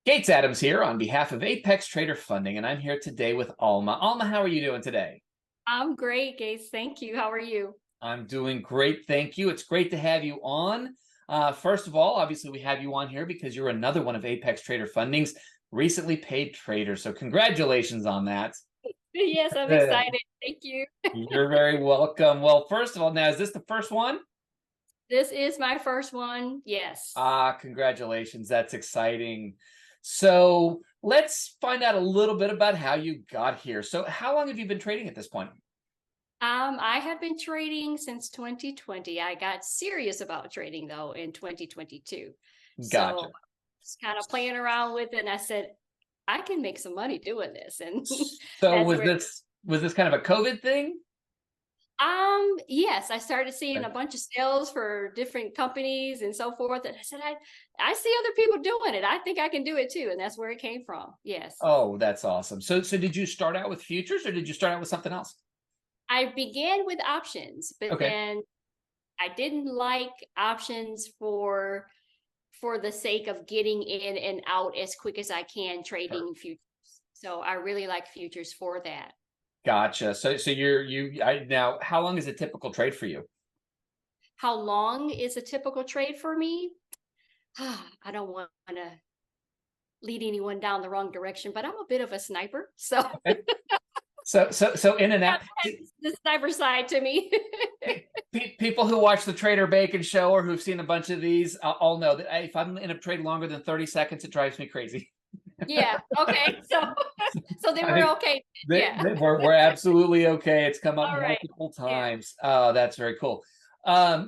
Gates Adams here on behalf of Apex Trader Funding, and I'm here today with Alma. Alma, how are you doing today? I'm great, Gates. Thank you. How are you? I'm doing great, thank you. It's great to have you on. First of all, obviously, we have you on here because you're another one of Apex Trader Funding's recently paid traders. So congratulations on that. Yes, I'm Uh, excited. Thank you. You're very welcome. Well, first of all, now, is this the first one? This is my first one. Yes. Congratulations. That's exciting. So let's find out a little bit about how you got here. So how long have you been trading at this point? I have been trading since 2020. I got serious about trading though in 2022. So Gotcha. I was kind of playing around with it and I said, I can make some money doing this. And So that's was where this kind of a COVID thing? yes, I started seeing a bunch of sales for different companies and so forth. And I said, I see other people doing it. I think I can do it too. And that's where it came from. Yes. Oh, that's awesome. So did you start out with futures or did you start out with something else? I began with options, but Okay. then I didn't like options for the sake of getting in and out as quick as I can Sure. trading futures. So I really like futures for that. Gotcha. So now how long is a typical trade for you? How long is a typical trade for me? I don't want to lead anyone down the wrong direction, but I'm a bit of a sniper. So Okay. So in and out. the sniper side to me. People who watch the Trader Bacon show or who've seen a bunch of these all know that if I'm in a trade longer than 30 seconds, it drives me crazy. Yeah. Okay. So then I we're think okay. Yeah. we're absolutely okay. It's come up All right. multiple Yeah. times. Oh, that's very cool.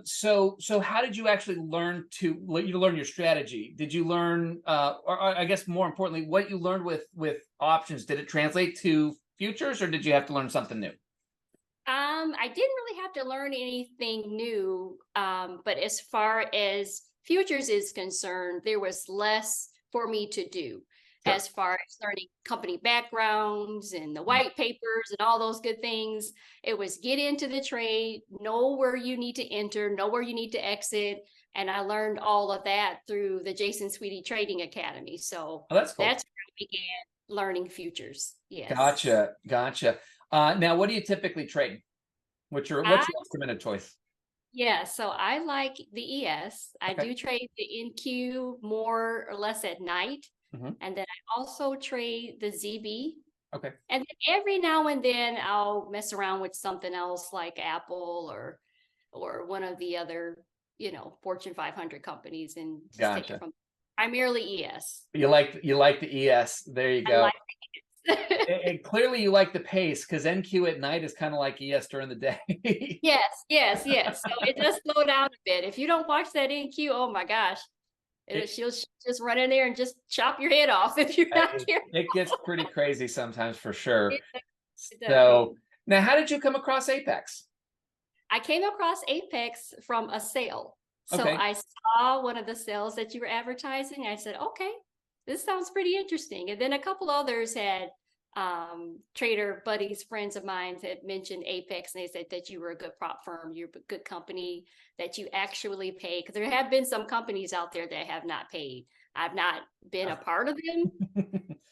So how did you actually learn you learn your strategy? Did you learn, or I guess more importantly, what you learned with options? Did it translate to futures, or did you have to learn something new? I didn't really have to learn anything new, but as far as futures is concerned, there was less for me to do Sure. as far as learning company backgrounds and the white papers and all those good things. It was get into the trade, know where you need to enter, know where you need to exit. And I learned all of that through the Jason Sweetie Trading Academy. So Oh, that's cool. that's where I began learning futures. Yes. Gotcha. Now, what do you typically trade? What's your recommended choice? Yeah, so I like the ES. I Okay. do trade the NQ more or less at night. Hmm. And then I also trade the ZB. Okay. And then every now and then I'll mess around with something else like Apple or one of the other, Fortune 500 companies and just take it Gotcha. from primarily ES. You like the ES. There you I go. like it. And clearly you like the pace because NQ at night is kind of like ES during the day. Yes. So it does slow down a bit. If you don't watch that NQ, oh my gosh, It, she'll just run in there and just chop your head off if you're not it careful. it gets pretty crazy sometimes for sure. It, it does. So now, how did you come across Apex? I came across Apex from a sale. So Okay, I saw one of the sales that you were advertising. I said, okay, this sounds pretty interesting. And then a couple others had trader buddies, friends of mine had mentioned Apex, and they said that you were a good prop firm, you're a good company, that you actually pay. Because there have been some companies out there that have not paid. I've not been a part of them,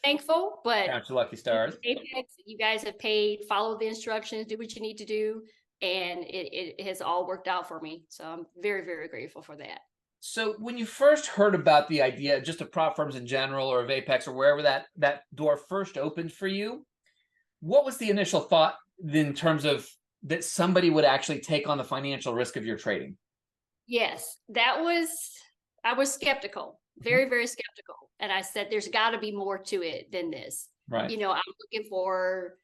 thankful, but count your lucky stars. Apex, you guys have paid, follow the instructions, do what you need to do, and it has all worked out for me. So I'm very, very grateful for that. So when you first heard about the idea, just of prop firms in general, or of Apex, or wherever that door first opened for you, what was the initial thought in terms of that somebody would actually take on the financial risk of your trading? Yes, I was skeptical, Mhm. very, very skeptical. And I said, there's got to be more to it than this. Right. I'm looking for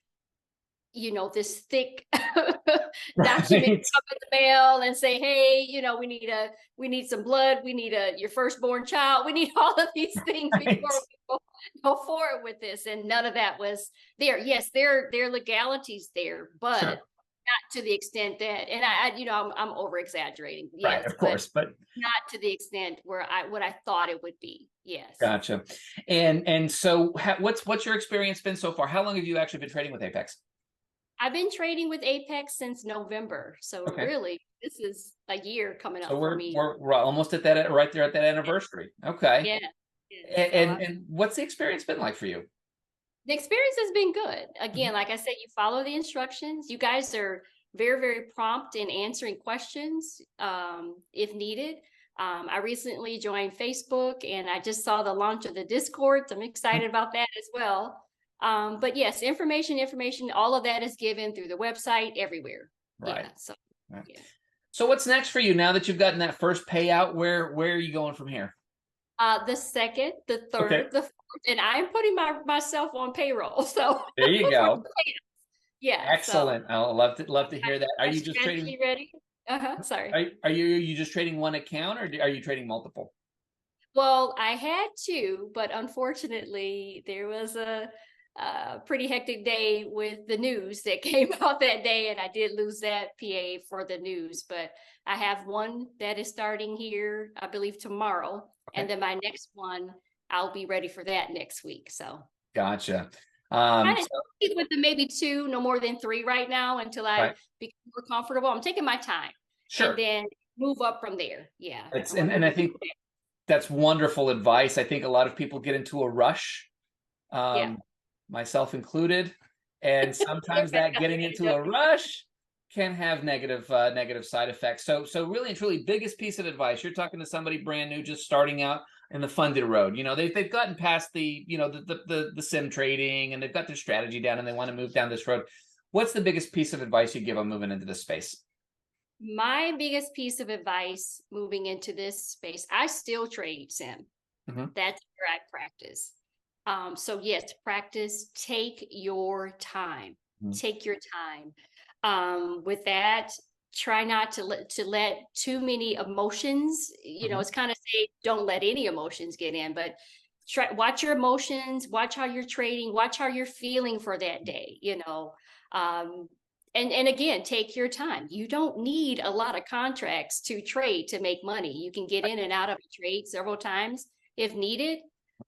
this thick document Right. come in the mail and say, hey, we need some blood, we need your firstborn child, we need all of these things Right. before we go forward with this. And none of that was there. Yes, there are legalities there, but Sure. not to the extent that, and I'm over exaggerating, Right. yes, Of but course. But not to the extent where what I thought it would be. Yes. gotcha. And so what's your experience been so far? How long have you actually been trading with Apex? I've been trading with Apex since November. So Okay. really, this is a year coming So up for me. we're almost at that right there at that anniversary. Okay. Yeah. Yeah, so And what's the experience been like for you? the experience has been good. Again, Mhm. like I said, you follow the instructions. You guys are very, very prompt in answering questions if needed. I recently joined Facebook and I just saw the launch of the Discord. So I'm excited about that as well. But yes, information, all of that is given through the website everywhere. Right. Yeah. So, Right. yeah. So what's next for you now that you've gotten that first payout? Where are you going from here? The second, the Okay. third, the fourth, and I'm putting myself on payroll. So There you for go. yeah, so Excellent. I'll love to hear that. Are my you just trading? strategy ready. Sorry. Are you just trading one account, or are you trading multiple? Well, I had to, but unfortunately, there was a pretty hectic day with the news that came out that day, and I did lose that PA for the news. But I have one that is starting here, I believe, tomorrow, and Okay. then my next one, I'll be ready for that next week. So Gotcha. kind of So, with the maybe two, no more than three right now until I right. become more comfortable. I'm taking my time and Sure. then move up from there. Yeah, It's I want to and move I up. think that's wonderful advice. I think a lot of people get into a rush, Yeah. um, myself included, and sometimes that getting into a rush can have negative side effects. So really and truly, biggest piece of advice. You're talking to somebody brand new, just starting out in the funded road. You know, they've gotten past the the sim trading, and they've got their strategy down, and they want to move down this road. What's the biggest piece of advice you give them moving into this space? My biggest piece of advice moving into this space, I still trade sim. Mhm. That's where I practice. So yes, practice, take your time. Mhm. Take your time. With that, try not to let too many emotions, Mhm. it's kind of say don't let any emotions get in, but try watch your emotions, watch how you're trading, watch how you're feeling for that day. Um, and again, take your time. You don't need a lot of contracts to trade to make money. You can get in and out of a trade several times if needed.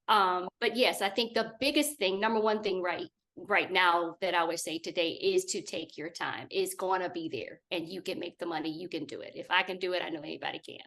But yes, I think the biggest thing, number one thing right now that I would say today is to take your time. It's going to be there and you can make the money. You can do it. If I can do it, I know anybody can.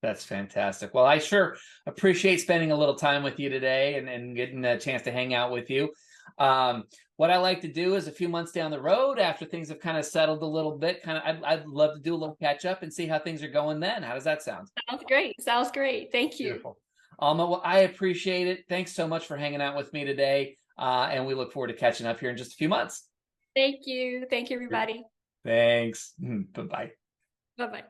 That's fantastic. Well, I sure appreciate spending a little time with you today and getting a chance to hang out with you. Um, what I like to do is a few months down the road, after things have kind of settled a little bit, I'd love to do a little catch up and see how things are going then. How does that sound? Sounds great. Sounds great. Thank you. Beautiful. Alma, well, I appreciate it. Thanks so much for hanging out with me today. And we look forward to catching up here in just a few months. Thank you. Thank you, everybody. Thanks. Bye bye. Bye bye.